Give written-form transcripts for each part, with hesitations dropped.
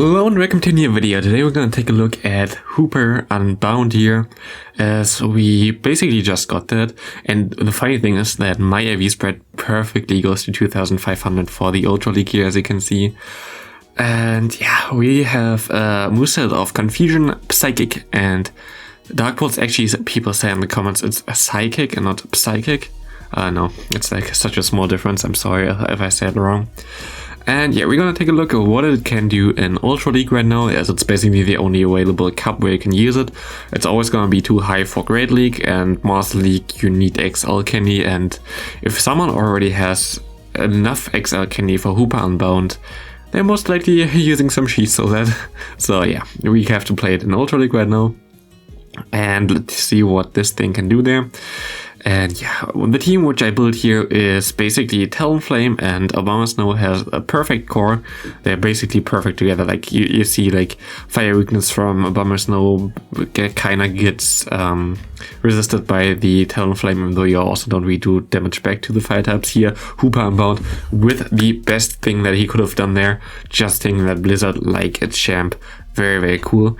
Hello and welcome to a new video. Today we're going to take a look at Hoopa Unbound here, as we basically just got that. And the funny thing is that my AV spread perfectly goes to 2500 for the Ultra League here, as you can see. And yeah, we have a moveset of Confusion, Psychic, and Dark Pulse. Actually, people say in the comments it's a Psychic and not Psychic. No, it's like such a small difference. I'm sorry if I said it wrong. And yeah, we're gonna take a look at what it can do in Ultra League right now, as it's basically the only available cup where you can use it. It's always gonna be too high for Great League, and Master League you need XL candy, and if someone already has enough XL candy for Hoopa Unbound, they're most likely using some sheets so that. So yeah, we have to play it in Ultra League right now, and let's see what this thing can do there. And yeah, the team which I built here is basically Talonflame and Obama Snow has a perfect core. They're basically perfect together. Like you see, like fire weakness from Obama Snow kinda gets resisted by the Talonflame, even though you also don't really do damage back to the fire types here. Hoopa Unbound with the best thing that he could have done there, just taking that Blizzard like a champ. Very, very cool.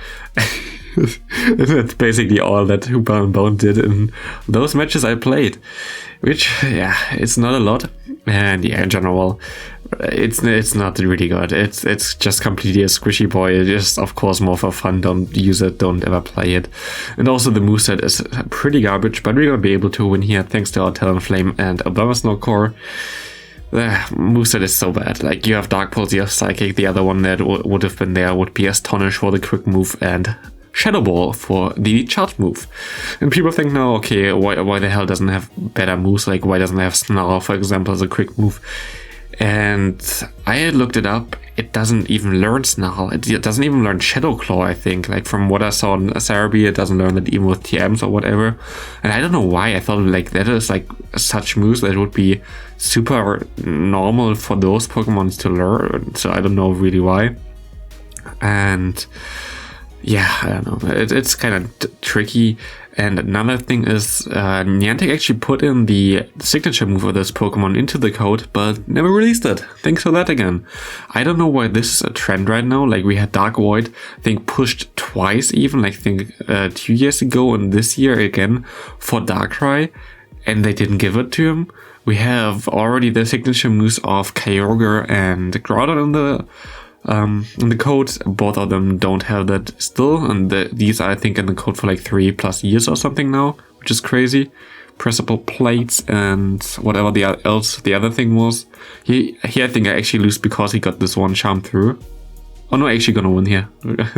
That's basically all that Hoopa Unbound did in those matches I played, which, yeah, it's not a lot. And yeah, in general, it's not really good. It's just completely a squishy boy. It's just, of course, more for fun. Don't use it, don't ever play it. And also the moveset is pretty garbage, but we're gonna be able to win here thanks to our Talonflame and Obama Snow core. The moveset is so bad. Like, you have Dark Pulse, you have Psychic. The other one that would have been there would be Astonish for the quick move and Shadow Ball for the charge move. And people think now, okay, why the hell doesn't it have better moves? Like, why doesn't it have Snarl, for example, as a quick move? And I had looked it up. It doesn't even learn Snarl. It doesn't even learn Shadow Claw, I think. Like, from what I saw in Sarabi, it doesn't learn it even with TMs or whatever. And I don't know why. I thought, like, that is, like, such moves that would be super normal for those Pokemon to learn. So I don't know really why. And yeah, I don't know. It's kind of tricky. And another thing is, Niantic actually put in the signature move of this Pokemon into the code, but never released it. Thanks for that again. I don't know why this is a trend right now. Like, we had Dark Void, I think, pushed twice even, like, I think 2 years ago, and this year again for Darkrai, and they didn't give it to him. We have already the signature moves of Kyogre and Groudon in the code. Both of them don't have that still, and these are, I think, in the code for like 3+ years or something now, which is crazy. Pressable plates and whatever else the other thing was. Here I think I actually lose because he got this one charm through. Oh no, actually gonna win here.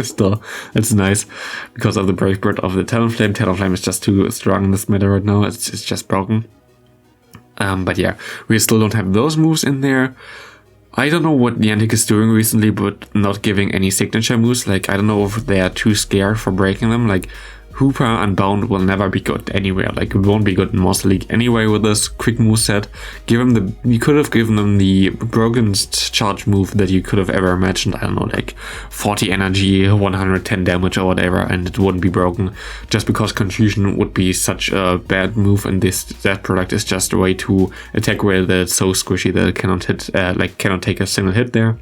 Still, that's nice because of the Brave Bird of the Talonflame. Talonflame is just too strong in this meta right now. It's just broken. But yeah, we still don't have those moves in there. I don't know what Niantic is doing recently, but not giving any signature moves. Like, I don't know if they are too scared for breaking them. Like, Hoopa Unbound will never be good anywhere. Like, it won't be good in Master League anyway with this quick move set. You could have given them the brokenest charge move that you could have ever imagined. I don't know, like 40 energy, 110 damage or whatever, and it wouldn't be broken. Just because Confusion would be such a bad move, and that product is just a way to attack where it's so squishy that it cannot hit, cannot take a single hit there.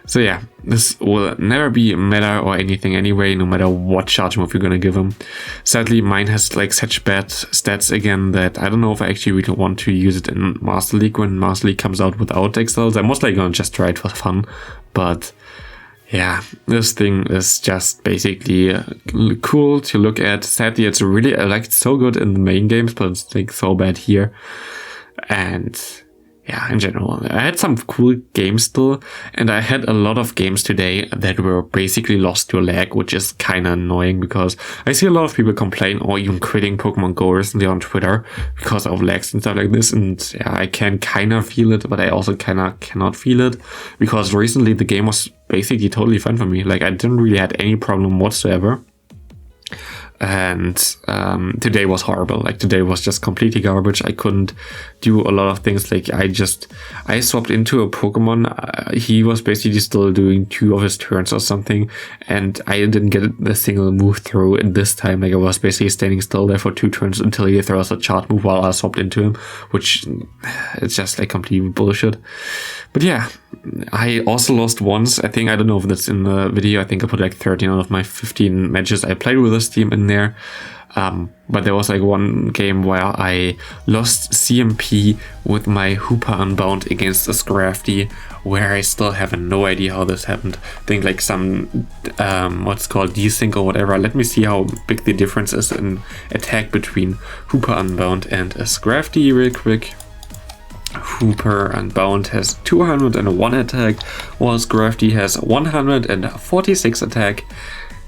So yeah, this will never be meta or anything anyway, no matter what charge move you're gonna give him. Sadly, mine has like such bad stats again that I don't know if I actually really want to use it in Master League when Master League comes out without XLs. I'm most likely gonna just try it for fun, but yeah, this thing is just basically cool to look at. Sadly, it's really, like, it's so good in the main games, but it's like so bad here. And yeah, in general, I had some cool games still, and I had a lot of games today that were basically lost to lag, which is kind of annoying because I see a lot of people complain or even quitting Pokemon Go recently on Twitter because of lags and stuff like this, and yeah, I can kind of feel it, but I also kind of cannot feel it because recently the game was basically totally fine for me. Like, I didn't really have any problem whatsoever. And today was horrible. Like today was just completely garbage. I couldn't do a lot of things. Like I swapped into a Pokemon. He was basically still doing 2 of his turns or something, and I didn't get a single move through in this time. Like I was basically standing still there for 2 turns until he throws a chart move while I swapped into him, which it's just like complete bullshit. But yeah, I also lost once. I think, I don't know if that's in the video. I think I put like 13 out of my 15 matches I played with this team in there. But there was like one game where I lost CMP with my Hoopa Unbound against a Scrafty, where I still have no idea how this happened. I think like some, what's called desync or whatever. Let me see how big the difference is in attack between Hoopa Unbound and a Scrafty real quick. Hoopa Unbound has 201 attack, while Scrafty has 146 attack.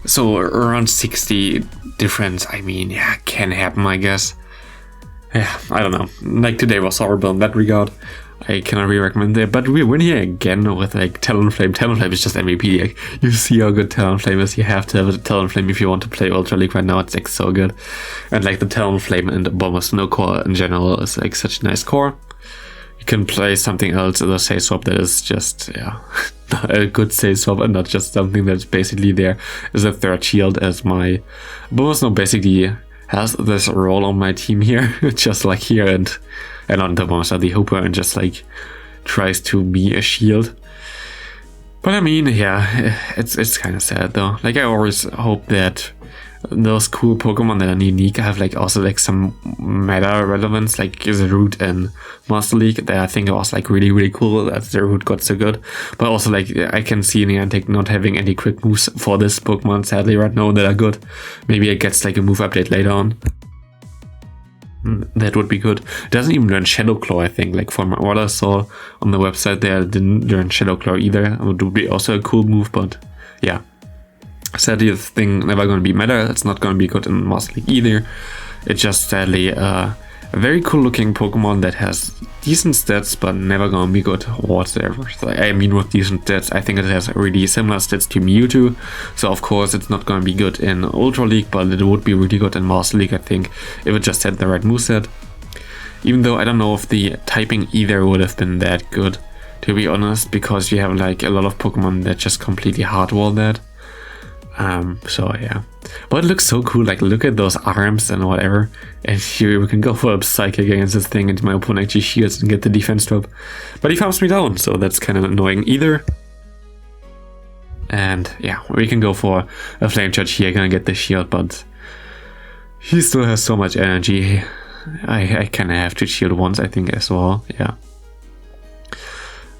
So around 60 difference. I mean, yeah, can happen, I guess. Yeah, I don't know. Like today was horrible in that regard. I cannot really recommend it. But we win here again with like Talonflame. Talonflame is just MVP. Like, you see how good Talonflame is. You have to have a Talonflame if you want to play Ultra League right now. It's like so good. And like the Talonflame and the Bomber Snow core in general is like such a nice core. You can play something else as a save swap that is just, yeah, a good save swap and not just something that's basically there as a third shield, as my Bomber Snow basically has this role on my team here, just like here and on the Monster, the Hooper, and just like tries to be a shield. But I mean, yeah, it's kind of sad though. Like I always hope that those cool Pokemon that are unique have like also like some meta relevance, like the root in Master League that I think was like really cool that the root got so good. But also like I can see Niantic not having any quick moves for this Pokemon sadly right now that are good. Maybe it gets like a move update later on. That would be good. It doesn't even learn Shadow Claw, I think. Like from what I saw on the website there, it didn't learn Shadow Claw either. It would be also a cool move, but yeah. Sadly, this thing never going to be meta. It's not going to be good in Master League either. It's just sadly a very cool looking Pokemon that has decent stats, but never going to be good whatsoever. So, I mean, with decent stats, I think it has really similar stats to Mewtwo. So of course, it's not going to be good in Ultra League, but it would be really good in Master League, I think, if it just had the right moveset. Even though I don't know if the typing either would have been that good, to be honest, because you have like a lot of Pokemon that just completely hardwall that. So yeah, but it looks so cool. Like look at those arms and whatever, and here we can go for a Psychic against this thing, and my opponent actually shields and get the defense drop, but he farms me down, so that's kind of annoying either. And yeah, we can go for a Flame Charge here, gonna get the shield, but he still has so much energy. I kind of have to shield once, I think, as well. Yeah.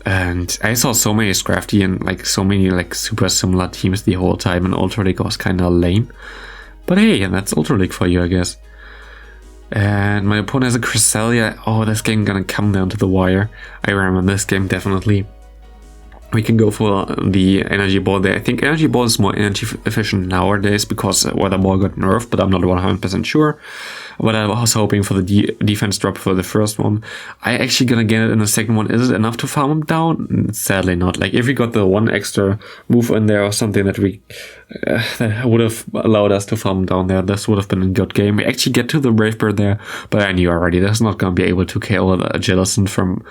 And I saw so many Scrafty and like so many like super similar teams the whole time, and Ultra League was kind of lame. But hey, and that's Ultra League for you, I guess. And my opponent has a Cresselia. Oh, this game gonna come down to the wire. I remember this game definitely. We can go for the Energy Ball there. I think Energy Ball is more energy efficient nowadays because Weather Ball got nerfed, but I'm not 100% sure. But I was hoping for the defense drop for the first one. I actually gonna get it in the second one. Is it enough to farm him down? Sadly not. Like if we got the one extra move in there or something that we that would have allowed us to farm him down there, this would have been a good game. We actually get to the Brave Bird there, but I knew already that's not gonna be able to KO the Jellicent from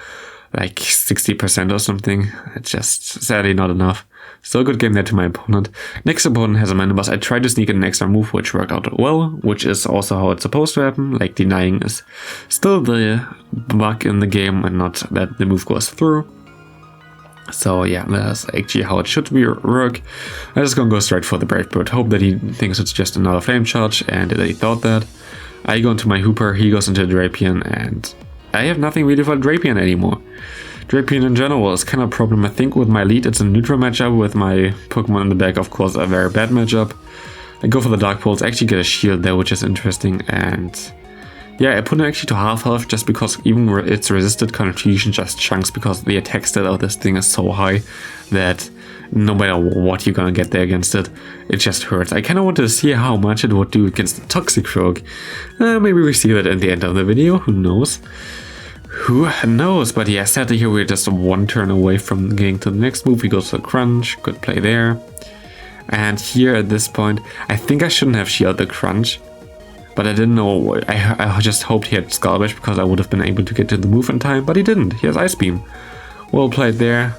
like 60% or something. It's just sadly not enough. Still a good game there to my opponent. Next opponent has a Manibus. I tried to sneak in an extra move, which worked out well, which is also how it's supposed to happen. Like denying is still the bug in the game and not that the move goes through. So yeah, that's actually how it should work. I'm just gonna go straight for the Brave Bird. Hope that he thinks it's just another Flame Charge and that he thought that. I go into my Hooper, he goes into Drapion, and I have nothing really for Drapion anymore. Drapion in general is kind of a problem. I think with my lead it's a neutral matchup, with my Pokemon in the back of course a very bad matchup. I go for the Dark Pulse, actually get a shield there, which is interesting, and yeah, I put it actually to half health just because even its resisted confusion just chunks because the attack stat of this thing is so high that no matter what you're gonna get there against it, it just hurts. I kind of wanted to see how much it would do against the Toxic Frog. Maybe we see that at the end of the video, who knows? Who knows? But yeah, sadly here we're just one turn away from getting to the next move. He goes for Crunch, good play there. And here at this point, I think I shouldn't have shielded the crunch. But I didn't know, I just hoped he had Skull Bash because I would have been able to get to the move in time, but he didn't. He has Ice Beam. Well played there.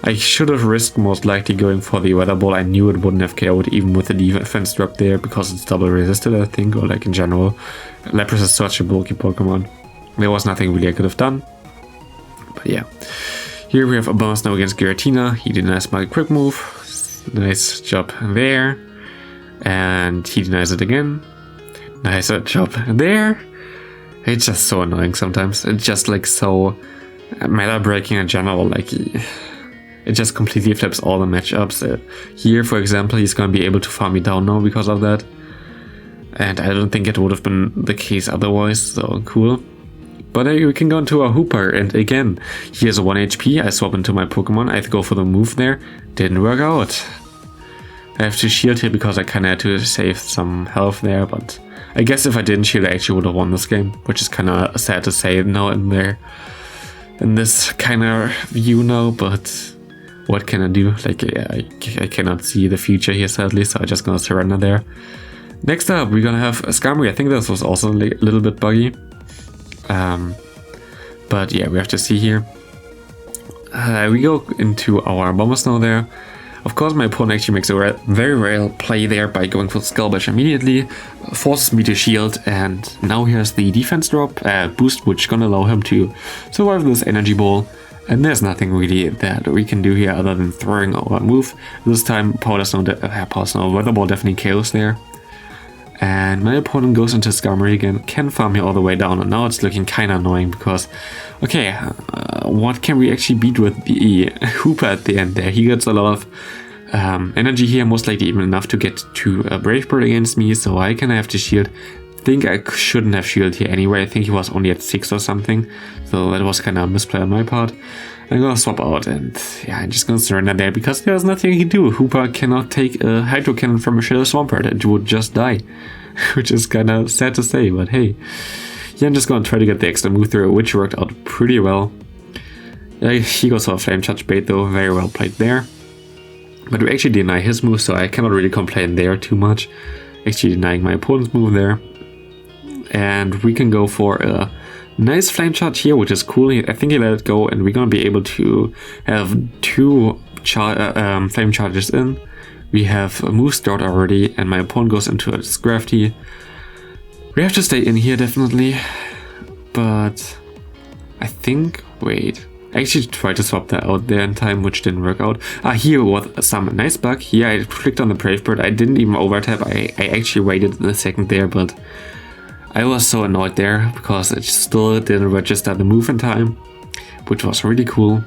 I should have risked most likely going for the Weather Ball. I knew it wouldn't have KO'd even with the defense drop there because it's double resisted, I think, or like in general. Lapras is such a bulky Pokemon. There was nothing really I could have done. But yeah. Here we have a bonus now against Giratina. He denies my quick move. Nice job there. And he denies it again. Nice job there. It's just so annoying sometimes. It's just like so meta breaking in general. Like it just completely flips all the matchups. Here, for example, he's going to be able to farm me down now because of that. And I don't think it would have been the case otherwise. So cool. But we can go into a Hoopa, and again, he has a 1 HP. I swap into my Pokemon. I go for the move there. Didn't work out. I have to shield here because I kind of had to save some health there, but I guess if I didn't shield, I actually would have won this game, which is kind of sad to say now in this kind of view now, but what can I do? Like, I cannot see the future here, sadly, so I'm just gonna surrender there. Next up, we're gonna have a Skarmory. I think this was also a little bit buggy. But yeah, we have to see here. We go into our Bombasnow there. Of course, my opponent actually makes a very rare play there by going for Skull Bash immediately, forces me to shield, and now here's the defense drop boost, which is gonna allow him to survive this energy ball. And there's nothing really that we can do here other than throwing our move. This time, Powder Snow Weather Ball definitely KOs there. And my opponent goes into Skarmory again, can farm me all the way down, and now it's looking kinda annoying because, okay, what can we actually beat with the Hoopa at the end there? He gets a lot of energy here, most likely even enough to get to a Brave Bird against me, so I kind of have to shield. I think I shouldn't have shielded here anyway. I think he was only at 6 or something, so that was kind of a misplay on my part. I'm gonna swap out, and yeah, I'm just gonna surrender there because there's nothing he can do. Hoopa cannot take a Hydro Cannon from a Shadow Swampert, it would just die. Which is kind of sad to say, but hey. Yeah, I'm just gonna try to get the extra move through, which worked out pretty well. He goes for a Flame Charge bait though, very well played there. But we actually deny his move, so I cannot really complain there too much. Actually denying my opponent's move there. And we can go for a nice Flame Charge here, which is cool. I think he let it go, and we're gonna be able to have 2 Flame Charges in. We have a move start already, and my opponent goes into a Scrafty. We have to stay in here definitely, but I think, wait, I actually tried to swap that out there in time, which didn't work out. Here was some nice bug. Here I clicked on the Brave Bird. I didn't even overtap. I actually waited a second there, but I was so annoyed there because it still didn't register the move in time, which was really cool.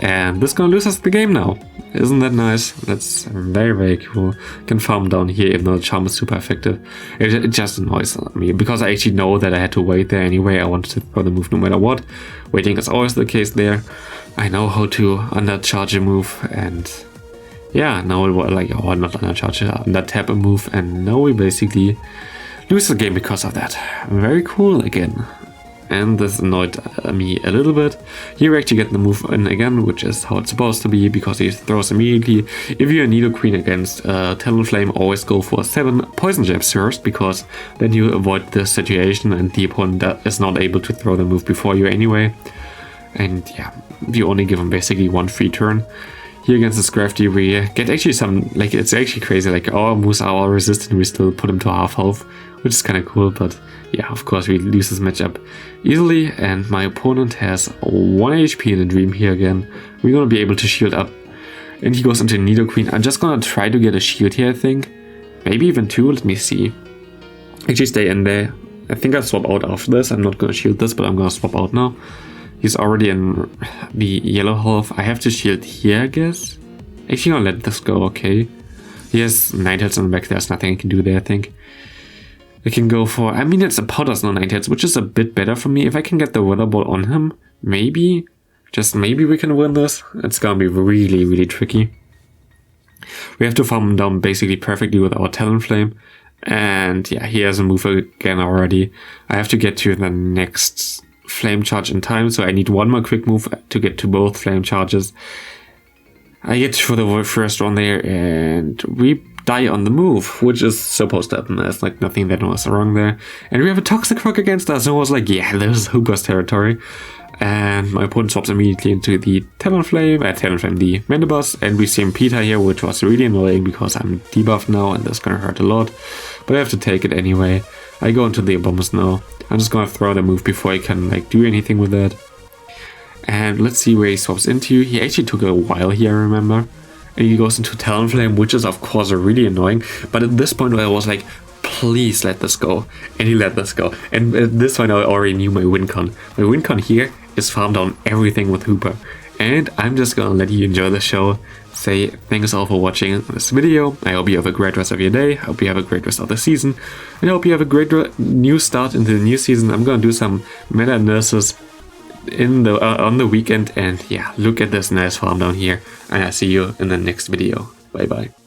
And this is gonna lose us the game now. Isn't that nice? That's very, very cool. Can farm down here even though the charm is super effective. It just annoys me because I actually know that I had to wait there anyway. I wanted to throw the move no matter what. Waiting is always the case there. I know how to undercharge a move, and yeah, now it was like, oh, not undercharge it, undertap a move, and now we basically lose the game because of that. Very cool again. And this annoyed me a little bit. Here we actually get the move in again, which is how it's supposed to be, because he throws immediately. If you're a Nidoqueen against Talonflame, always go for 7 Poison Jabs first, because then you avoid this situation and the opponent is not able to throw the move before you anyway. And yeah, you only give him basically 1 free turn. Here against the Scrafty, we get actually some, like, it's actually crazy, like our moves are all resistant, we still put him to half health, which is kind of cool, but yeah, of course we lose this matchup easily, and my opponent has 1 HP in the Dream here again. We're gonna be able to shield up, and he goes into Nidoqueen. I'm just gonna try to get a shield here, I think. Maybe even 2, let me see. Actually stay in there. I think I'll swap out after this. I'm not gonna shield this, but I'm gonna swap out now. He's already in the yellow health. I have to shield here, I guess. Actually, I'll let this go, okay. He has Ninetales on the back, there's nothing I can do there, I think. I can go for, I mean, it's a Powder Snow Ninetales, which is a bit better for me. If I can get the Weather Ball on him, maybe, just maybe we can win this. It's gonna be really, really tricky. We have to farm him down basically perfectly with our Talonflame. And yeah, he has a move again already. I have to get to the next Flame Charge in time, so I need 1 more quick move to get to both Flame Charges. I get for the first one there, and we die on the move, which is supposed to happen. There's like nothing that was wrong there. And we have a Toxic Rock against us, and I was like, yeah, this is Hoopa's territory. And my opponent swaps immediately into the Talonflame, the Mandibus, and we see Peter here, which was really annoying because I'm debuffed now and that's gonna hurt a lot. But I have to take it anyway. I go into the Abomas now. I'm just gonna throw the move before I can like do anything with it. And let's see where he swaps into. He actually took a while here, I remember. And he goes into Talonflame, which is of course really annoying. But at this point I was like, please let this go. And he let this go. And at this point I already knew my win con. My win con here is farm down everything with Hoopa. And I'm just gonna let you enjoy the show. Say thanks all for watching this video. I hope you have a great rest of your day. I hope you have a great rest of the season. And I hope you have a great new start into the new season. I'm gonna do some meta analysis in the on the weekend, and yeah, look at this nice farm down here, and I'll see you in the next video. Bye bye.